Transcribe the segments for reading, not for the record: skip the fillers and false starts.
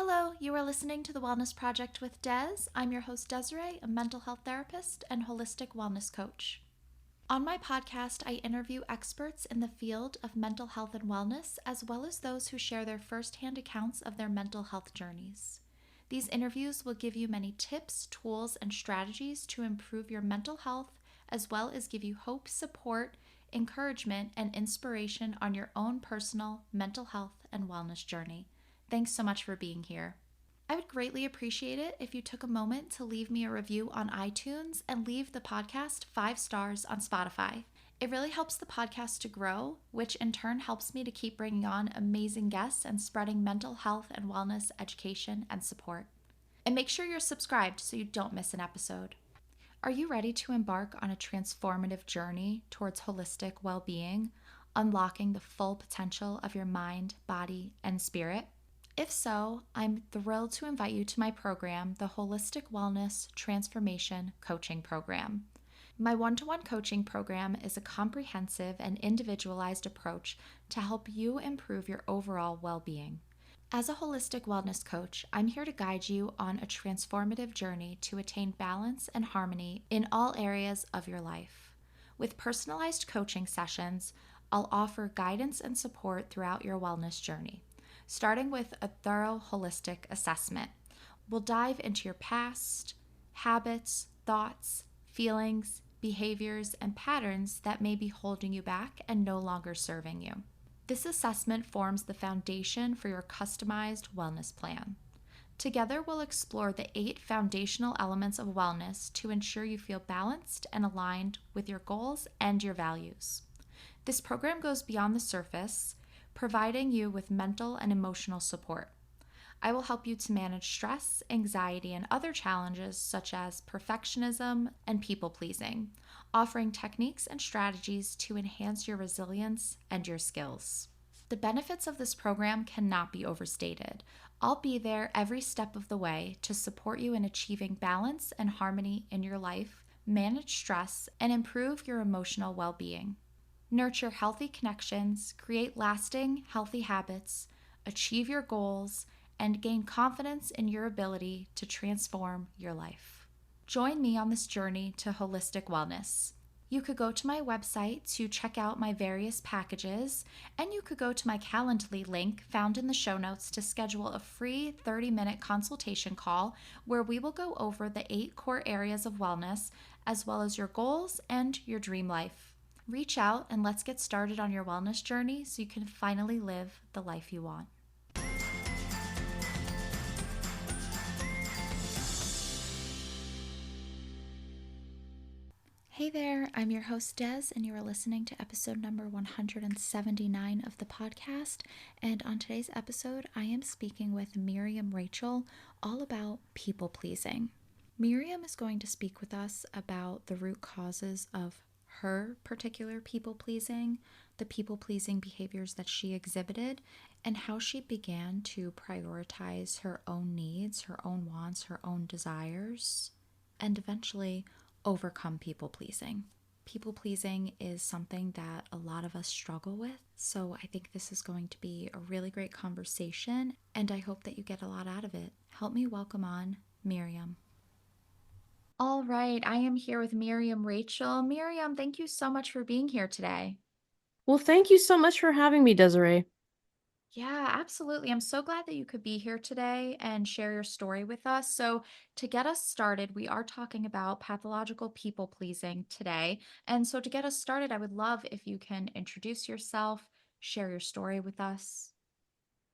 Hello, you are listening to the Wellness Project with Des. I'm your host, Desiree, a mental health therapist and holistic wellness coach. On my podcast, I interview experts in the field of mental health and wellness, as well as those who share their firsthand accounts of their mental health journeys. These interviews will give you many tips, tools, and strategies to improve your mental health, as well as give you hope, support, encouragement, and inspiration on your own personal mental health and wellness journey. Thanks so much for being here. I would greatly appreciate it if you took a moment to leave me a review on iTunes and leave the podcast 5 stars on Spotify. It really helps the podcast to grow, which in turn helps me to keep bringing on amazing guests and spreading mental health and wellness education and support. And make sure you're subscribed so you don't miss an episode. Are you ready to embark on a transformative journey towards holistic well-being, unlocking the full potential of your mind, body, and spirit? If so, I'm thrilled to invite you to my program, the Holistic Wellness Transformation Coaching Program. My one-to-one coaching program is a comprehensive and individualized approach to help you improve your overall well-being. As a holistic wellness coach, I'm here to guide you on a transformative journey to attain balance and harmony in all areas of your life. With personalized coaching sessions, I'll offer guidance and support throughout your wellness journey. Starting with a thorough holistic assessment. We'll dive into your past, habits, thoughts, feelings, behaviors, and patterns that may be holding you back and no longer serving you. This assessment forms the foundation for your customized wellness plan. Together, we'll explore the 8 foundational elements of wellness to ensure you feel balanced and aligned with your goals and your values. This program goes beyond the surface, providing you with mental and emotional support. I will help you to manage stress, anxiety, and other challenges such as perfectionism and people-pleasing, offering techniques and strategies to enhance your resilience and your skills. The benefits of this program cannot be overstated. I'll be there every step of the way to support you in achieving balance and harmony in your life, manage stress, and improve your emotional well-being. Nurture healthy connections, create lasting, healthy habits, achieve your goals, and gain confidence in your ability to transform your life. Join me on this journey to holistic wellness. You could go to my website to check out my various packages, and you could go to my Calendly link found in the show notes to schedule a free 30-minute consultation call where we will go over the 8 core areas of wellness, as well as your goals and your dream life. Reach out and let's get started on your wellness journey so you can finally live the life you want. Hey there, I'm your host Des, and you are listening to episode number 179 of the podcast. And on today's episode, I am speaking with Miriam Rachel all about people pleasing. Miriam is going to speak with us about the root causes of her particular people-pleasing, the people-pleasing behaviors that she exhibited, and how she began to prioritize her own needs, her own wants, her own desires, and eventually overcome people-pleasing. People-pleasing is something that a lot of us struggle with, so I think this is going to be a really great conversation, and I hope that you get a lot out of it. Help me welcome on Miriam. All right, I am here with Miriam Rachel. Miriam, thank you so much for being here today. Well, thank you so much for having me, Desiree. Yeah, absolutely. I'm so glad that you could be here today and share your story with us. So, to get us started, we are talking about pathological people pleasing today. And so, to get us started, I would love if you can introduce yourself, share your story with us.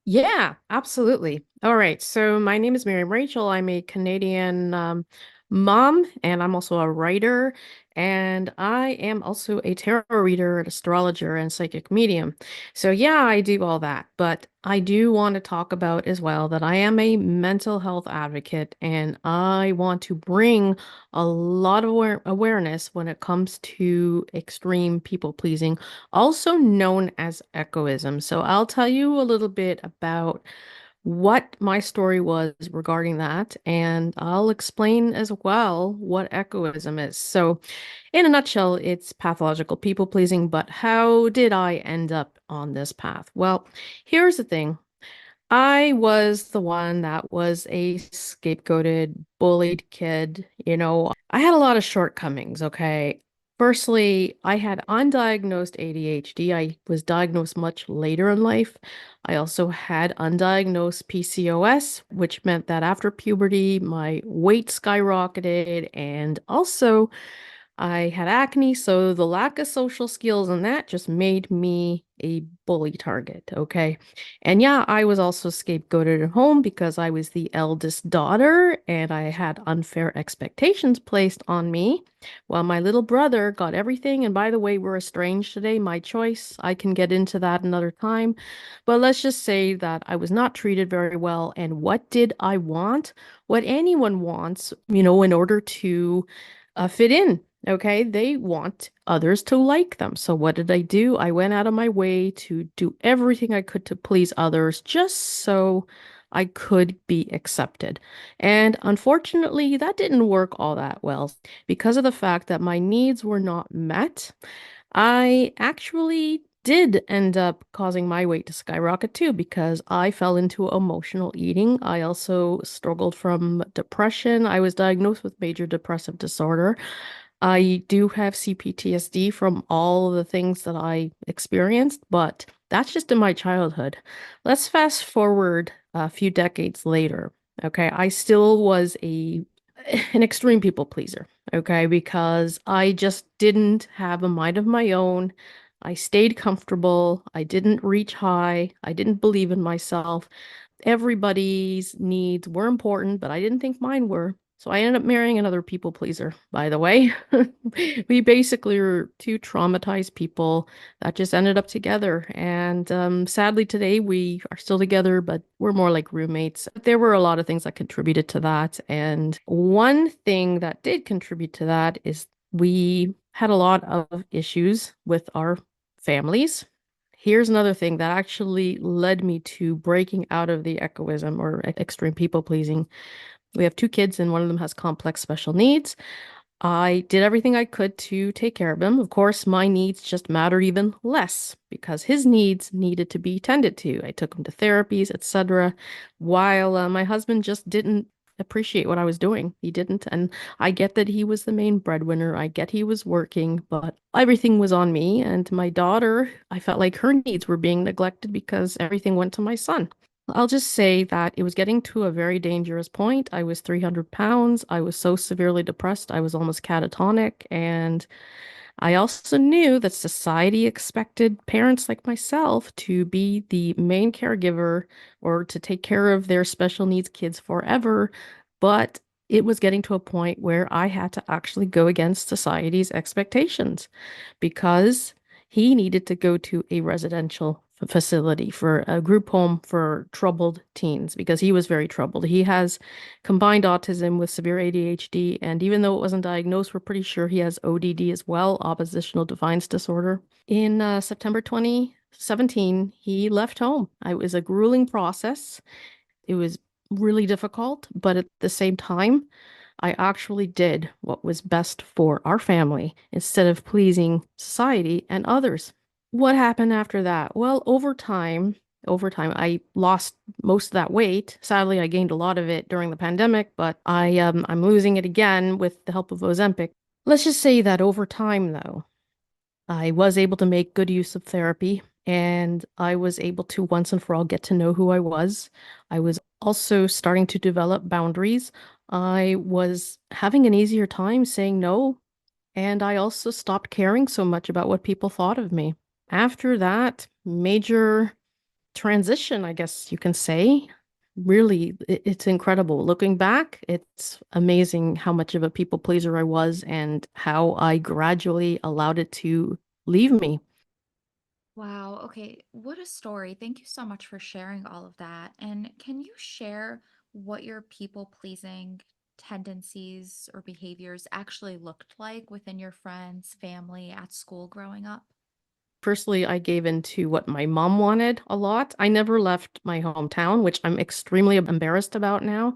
Yeah, absolutely. All right. So my name is Miriam Rachel. I'm a Canadian mom, and I'm also a writer. And I am also a tarot reader, an astrologer, and psychic medium. So yeah, I do all that. But I do want to talk about as well that I am a mental health advocate, and I want to bring a lot of awareness when it comes to extreme people pleasing, also known as egoism. So I'll tell you a little bit about what my story was regarding that, and I'll explain as well what egoism is. So, in a nutshell, it's pathological people pleasing, but how did I end up on this path? Well, here's the thing. I was the one that was a scapegoated, bullied kid. I had a lot of shortcomings, okay? Firstly, I had undiagnosed ADHD. I was diagnosed much later in life. I also had undiagnosed PCOS, which meant that after puberty, my weight skyrocketed, and also I had acne, so the lack of social skills and that just made me a bully target, okay? And yeah, I was also scapegoated at home because I was the eldest daughter and I had unfair expectations placed on me, while my little brother got everything. And by the way, we're estranged today, my choice. I can get into that another time. But let's just say that I was not treated very well. And what did I want? What anyone wants, in order to fit in. Okay, they want others to like them. So what did I do? I went out of my way to do everything I could to please others just so I could be accepted. And unfortunately, that didn't work all that well because of the fact that my needs were not met. I actually did end up causing my weight to skyrocket too because I fell into emotional eating. I also struggled from depression. I was diagnosed with major depressive disorder. I do have CPTSD from all of the things that I experienced, but that's just in my childhood. Let's fast forward a few decades later. Okay, I still was an extreme people pleaser, okay, because I just didn't have a mind of my own. I stayed comfortable. I didn't reach high. I didn't believe in myself. Everybody's needs were important, but I didn't think mine were. So I ended up marrying another people pleaser, by the way. We basically were two traumatized people that just ended up together. And sadly, today we are still together, but we're more like roommates. There were a lot of things that contributed to that. And one thing that did contribute to that is we had a lot of issues with our families. Here's another thing that actually led me to breaking out of the egoism or extreme people pleasing. We have two kids, and one of them has complex special needs. I did everything I could to take care of him. Of course, my needs just mattered even less because his needs needed to be tended to. I took him to therapies, etc., while my husband just didn't appreciate what I was doing. He didn't. And I get that he was the main breadwinner. I get he was working, but everything was on me. And my daughter, I felt like her needs were being neglected because everything went to my son. I'll just say that it was getting to a very dangerous point. I was 300 pounds. I was so severely depressed, I was almost catatonic. And I also knew that society expected parents like myself to be the main caregiver or to take care of their special needs kids forever. But it was getting to a point where I had to actually go against society's expectations because he needed to go to a residential facility for a group home for troubled teens because he was very troubled. He has combined autism with severe ADHD, and even though it wasn't diagnosed, we're pretty sure he has ODD as well, oppositional defiance disorder. In September 2017, he left home. It was a grueling process. It was really difficult, but at the same time, I actually did what was best for our family instead of pleasing society and others. What happened after that? Well, over time, I lost most of that weight. Sadly, I gained a lot of it during the pandemic, but I'm losing it again with the help of Ozempic. Let's just say that over time, though, I was able to make good use of therapy and I was able to once and for all get to know who I was. I was also starting to develop boundaries. I was having an easier time saying no, and I also stopped caring so much about what people thought of me. After that major transition, I guess you can say, really, it's incredible. Looking back, it's amazing how much of a people pleaser I was and how I gradually allowed it to leave me. Wow. Okay. What a story. Thank you so much for sharing all of that. And can you share what your people pleasing tendencies or behaviors actually looked like within your friends, family, at school growing up? Firstly, I gave in to what my mom wanted a lot. I never left my hometown, which I'm extremely embarrassed about now.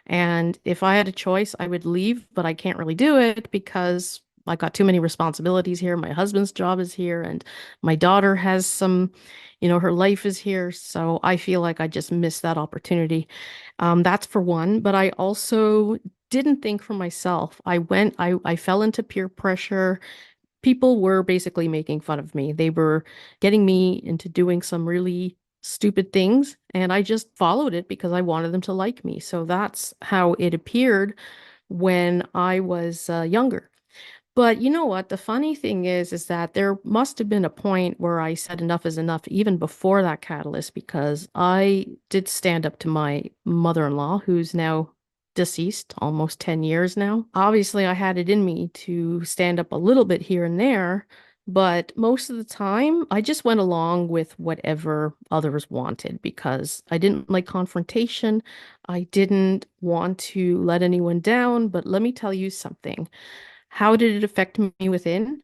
And if I had a choice, I would leave, but I can't really do it because I got too many responsibilities here. My husband's job is here, and my daughter has some, Her life is here. So I feel like I just missed that opportunity. That's for one. But I also didn't think for myself. I fell into peer pressure. People were basically making fun of me. They were getting me into doing some really stupid things, and I just followed it because I wanted them to like me. So that's how it appeared when I was younger. But you know what? The funny thing is that there must have been a point where I said enough is enough even before that catalyst, because I did stand up to my mother-in-law, who's now deceased, almost 10 years now. Obviously, I had it in me to stand up a little bit here and there, but most of the time, I just went along with whatever others wanted because I didn't like confrontation. I didn't want to let anyone down, but let me tell you something. How did it affect me within?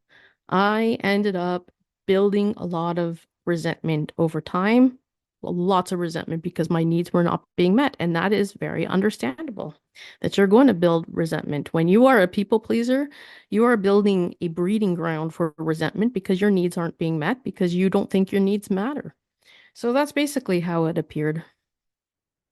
I ended up building a lot of resentment over time, lots of resentment because my needs were not being met. And that is very understandable that you're going to build resentment. When you are a people pleaser, you are building a breeding ground for resentment because your needs aren't being met because you don't think your needs matter. So that's basically how it appeared.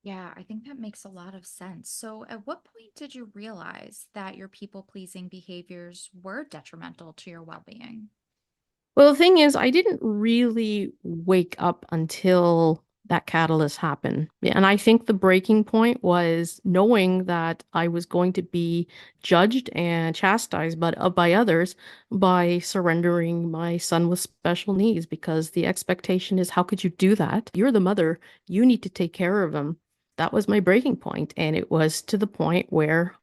Yeah, I think that makes a lot of sense. So, at what point did you realize that your people-pleasing behaviors were detrimental to your well-being? Well, the thing is, I didn't really wake up until that catalyst happened. Yeah, and I think the breaking point was knowing that I was going to be judged and chastised by others by surrendering my son with special needs, because the expectation is, how could you do that? You're the mother. You need to take care of him. That was my breaking point, and it was to the point where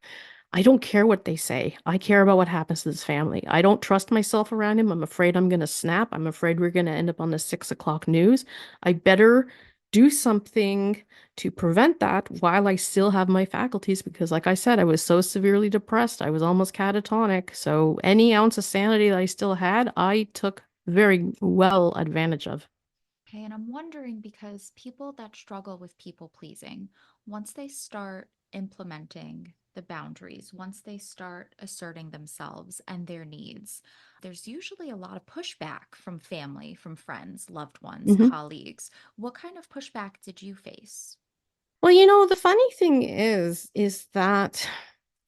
I don't care what they say. I care about what happens to this family. I don't trust myself around him. I'm afraid I'm going to snap. I'm afraid we're going to end up on the 6 o'clock news. I better do something to prevent that while I still have my faculties, because, like I said, I was so severely depressed. I was almost catatonic. So any ounce of sanity that I still had, I took very well advantage of. Okay, and I'm wondering because people that struggle with people pleasing, once they start implementing the boundaries, once they start asserting themselves and their needs, there's usually a lot of pushback from family, from friends, loved ones, Mhm. colleagues. What kind of pushback did you face? Well, the funny thing is that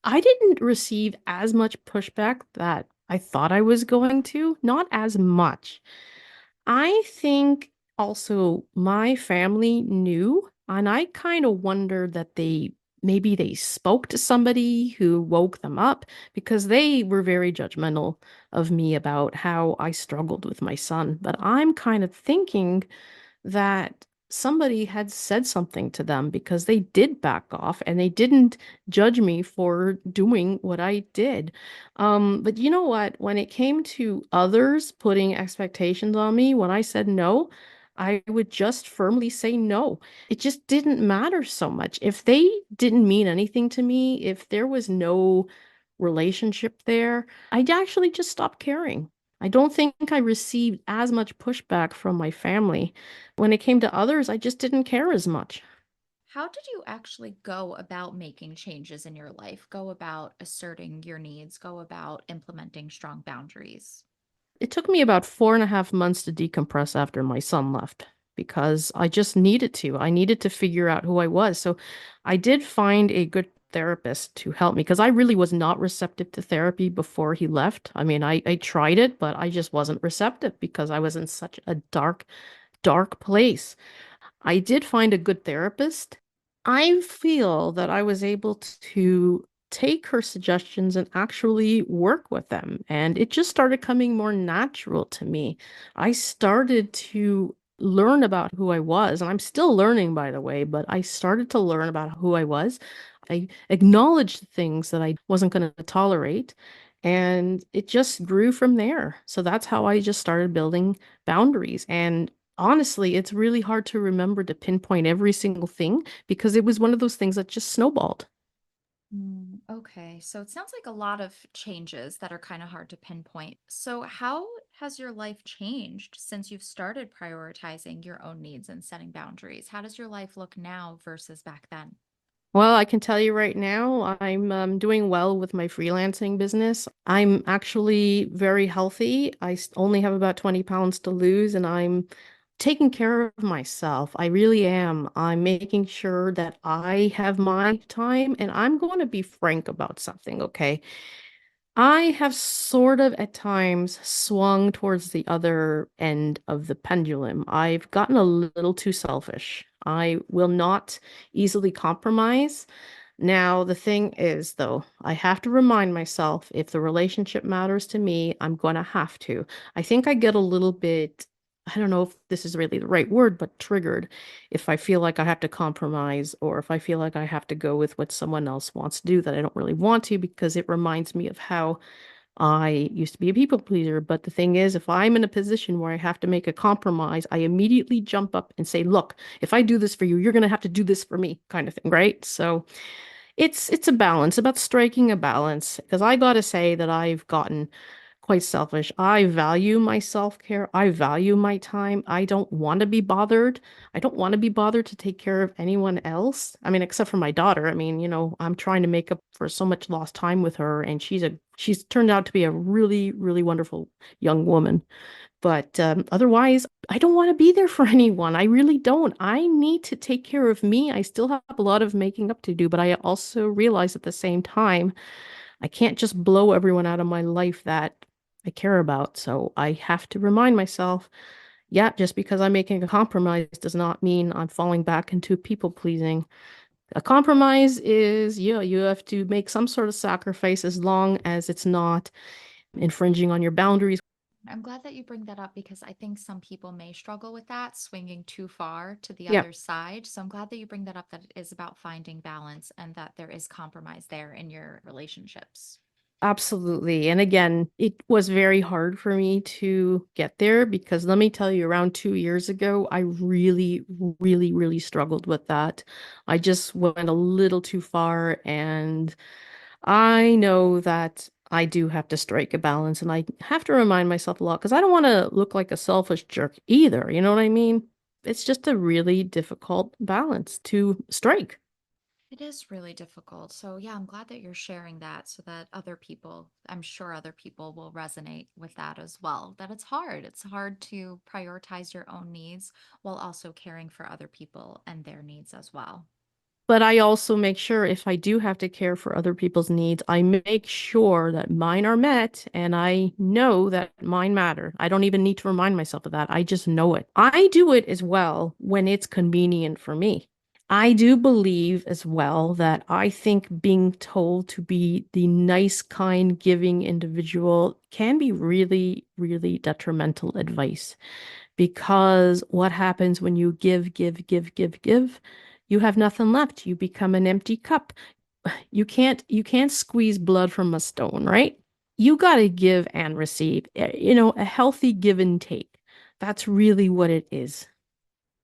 I didn't receive as much pushback that I thought I was going to, not as much. I think also my family knew, and I kind of wondered that maybe they spoke to somebody who woke them up, because they were very judgmental of me about how I struggled with my son. But I'm kind of thinking that somebody had said something to them, because they did back off and they didn't judge me for doing what I did. But you know what? When it came to others putting expectations on me, when I said no, I would just firmly say no. It just didn't matter so much. If they didn't mean anything to me, if there was no relationship there, I'd actually just stop caring. I don't think I received as much pushback from my family. When it came to others, I just didn't care as much. How did you actually go about making changes in your life? Go about asserting your needs, go about implementing strong boundaries? It took me about 4.5 months to decompress after my son left, because I just needed to. I needed to figure out who I was. So I did find a good therapist to help me, because I really was not receptive to therapy before he left. I mean, I tried it, but I just wasn't receptive because I was in such a dark, dark place. I did find a good therapist. I feel that I was able to take her suggestions and actually work with them. And it just started coming more natural to me. I started to learn about who I was. And I'm still learning, by the way, but I started to learn about who I was. I acknowledged things that I wasn't going to tolerate. And it just grew from there. So that's how I just started building boundaries. And honestly, it's really hard to remember to pinpoint every single thing, because it was one of those things that just snowballed. Okay, so it sounds like a lot of changes that are kind of hard to pinpoint. So, how has your life changed since you've started prioritizing your own needs and setting boundaries? How does your life look now versus back then? Well, I can tell you right now, I'm doing well with my freelancing business. I'm actually very healthy. Only have about 20 pounds to lose, and I'm taking care of myself. I really am. I'm making sure that I have my time, and I'm going to be frank about something, okay? I have sort of at times swung towards the other end of the pendulum. I've gotten a little too selfish. I will not easily compromise. Now, the thing is, though, I have to remind myself if the relationship matters to me, I'm going to have to. I think I get a little bit, I don't know if this is really the right word, but triggered if I feel like I have to compromise or if I feel like I have to go with what someone else wants to do that I don't really want to because it reminds me of how I used to be a people pleaser. But the thing is, if I'm in a position where I have to make a compromise, I immediately jump up and say, look, if I do this for you, you're going to have to do this for me, kind of thing, right? So it's a balance, about striking a balance. Because I gotta say that I've gotten quite selfish. I value my self-care. I value my time. I don't want to be bothered. I don't want to be bothered to take care of anyone else. I mean, except for my daughter. I mean, I'm trying to make up for so much lost time with her, and she's turned out to be a really, really wonderful young woman. But otherwise, I don't want to be there for anyone. I really don't. I need to take care of me. I still have a lot of making up to do, but I also realize at the same time, I can't just blow everyone out of my life that I care about. So I have to remind myself, yeah, just because I'm making a compromise does not mean I'm falling back into people pleasing. A compromise is, yeah, you have to make some sort of sacrifice as long as it's not infringing on your boundaries. I'm glad that you bring that up because I think some people may struggle with that, swinging too far to the Yeah. other side. So I'm glad that you bring that up, that it is about finding balance and that there is compromise there in your relationships. Absolutely. And again, it was very hard for me to get there because let me tell you, around 2 years ago, I really, really, really struggled with that. I just went a little too far, and I know that I do have to strike a balance, and I have to remind myself a lot because I don't want to look like a selfish jerk either. You know what I mean? It's just a really difficult balance to strike. It is really difficult. So, yeah, I'm glad that you're sharing that so that other people, I'm sure other people will resonate with that as well. That it's hard. It's hard to prioritize your own needs while also caring for other people and their needs as well. But I also make sure if I do have to care for other people's needs, I make sure that mine are met and I know that mine matter. I don't even need to remind myself of that. I just know it. I do it as well when it's convenient for me. I do believe as well that I think being told to be the nice, kind, giving individual can be really, really detrimental advice. Because what happens when you give, give, give, give, give? You have nothing left. You become an empty cup. You can't squeeze blood from a stone, right? You got to give and receive. A healthy give and take. That's really what it is.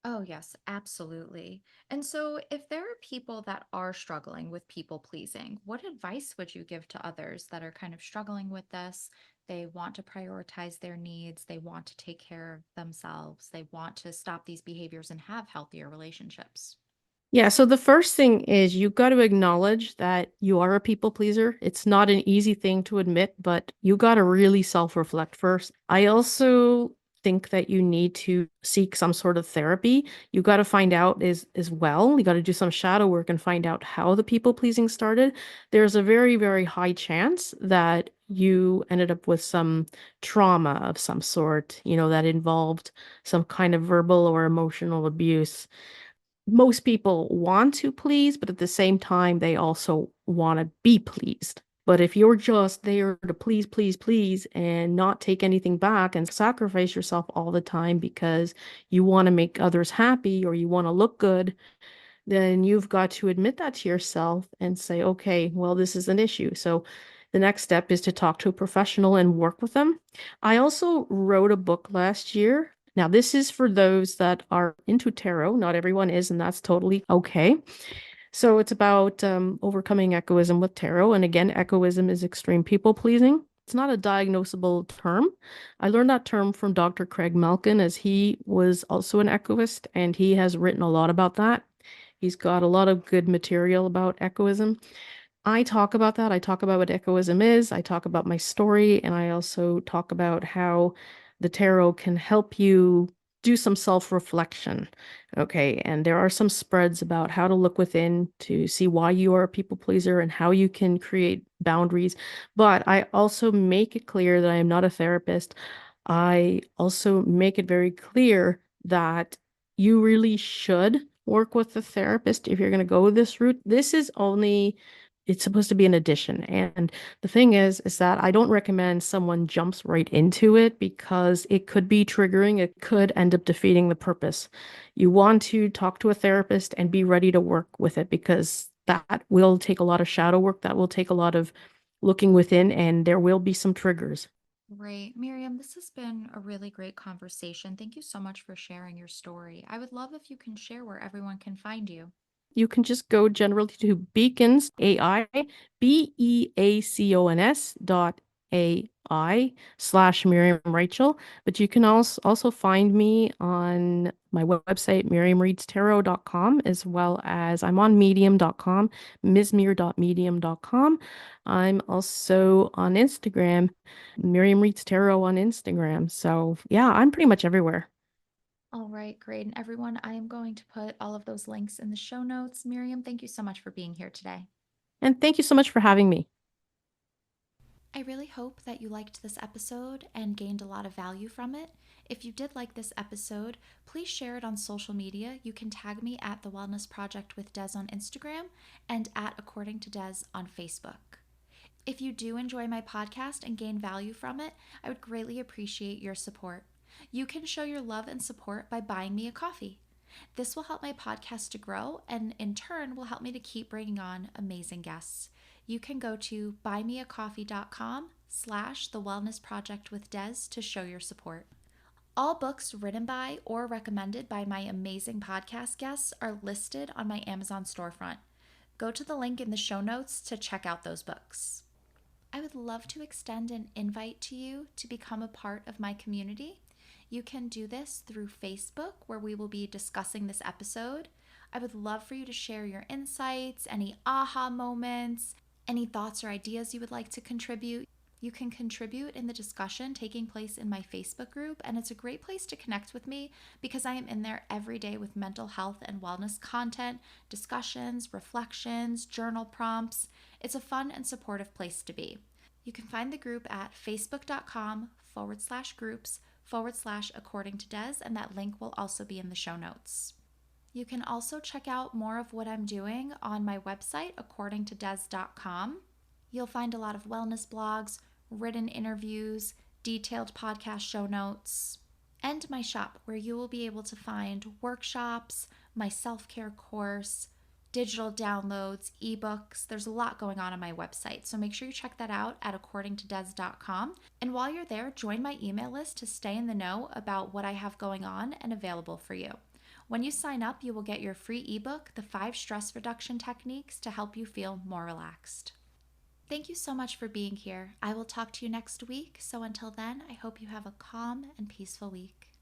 Oh, yes, absolutely. And so, if there are people that are struggling with people pleasing, what advice would you give to others that are kind of struggling with this? They want to prioritize their needs, they want to take care of themselves, they want to stop these behaviors and have healthier relationships. Yeah, so the first thing is you got to acknowledge that you are a people pleaser. It's not an easy thing to admit, but you got to really self-reflect first. I also think that you need to seek some sort of therapy. You got to find out as well. You got to do some shadow work and find out how the people pleasing started. There's a very, very high chance that you ended up with some trauma of some sort, that involved some kind of verbal or emotional abuse. Most people want to please, but at the same time, they also want to be pleased. But if you're just there to please, please, please, and not take anything back and sacrifice yourself all the time because you want to make others happy or you want to look good, then you've got to admit that to yourself and say, okay, well, this is an issue. So the next step is to talk to a professional and work with them. I also wrote a book last year. Now, this is for those that are into tarot. Not everyone is, and that's totally okay. So it's about overcoming egoism with tarot. And again, egoism is extreme people pleasing. It's not a diagnosable term. I learned that term from Dr. Craig Malkin, as he was also an egoist, and he has written a lot about that. He's got a lot of good material about egoism. I talk about that. I talk about what egoism is. I talk about my story, and I also talk about how the tarot can help you do some self-reflection. Okay. And there are some spreads about how to look within to see why you are a people pleaser and how you can create boundaries. But I also make it clear that I am not a therapist. I also make it very clear that you really should work with a therapist if you're going to go this route. It's supposed to be an addition. And the thing is that I don't recommend someone jumps right into it because it could be triggering. It could end up defeating the purpose. You want to talk to a therapist and be ready to work with it because that will take a lot of shadow work. That will take a lot of looking within, and there will be some triggers. Great. Miriam, this has been a really great conversation. Thank you so much for sharing your story. I would love if you can share where everyone can find you. You can just go generally to Beacons AI, BEACONS.ai /Miriam Rachel. But you can also find me on my website, miriamreadstarot.com, as well as I'm on medium.com, msmir.medium.com. I'm also on Instagram, Miriam Reads Tarot on Instagram. So yeah, I'm pretty much everywhere. All right, great. And everyone, I am going to put all of those links in the show notes. Miriam, thank you so much for being here today. And thank you so much for having me. I really hope that you liked this episode and gained a lot of value from it. If you did like this episode, please share it on social media. You can tag me at The Wellness Project with Des on Instagram and at According to Des on Facebook. If you do enjoy my podcast and gain value from it, I would greatly appreciate your support. You can show your love and support by buying me a coffee. This will help my podcast to grow and in turn will help me to keep bringing on amazing guests. You can go to buymeacoffee.com/The Wellness Project with Des to show your support. All books written by or recommended by my amazing podcast guests are listed on my Amazon storefront. Go to the link in the show notes to check out those books. I would love to extend an invite to you to become a part of my community. You can do this through Facebook, where we will be discussing this episode. I would love for you to share your insights, any aha moments, any thoughts or ideas you would like to contribute. You can contribute in the discussion taking place in my Facebook group, and it's a great place to connect with me because I am in there every day with mental health and wellness content, discussions, reflections, journal prompts. It's a fun and supportive place to be. You can find the group at facebook.com/groups/According to Des, and that link will also be in the show notes. You can also check out more of what I'm doing on my website, accordingtodes.com. You'll find a lot of wellness blogs, written interviews, detailed podcast show notes, and my shop, where you will be able to find workshops, my self-care course, digital downloads, ebooks. There's a lot going on my website, so make sure you check that out at accordingtodes.com. And while you're there, join my email list to stay in the know about what I have going on and available for you. When you sign up, you will get your free ebook, The 5 Stress Reduction Techniques to help you feel more relaxed. Thank you so much for being here. I will talk to you next week. So until then, I hope you have a calm and peaceful week.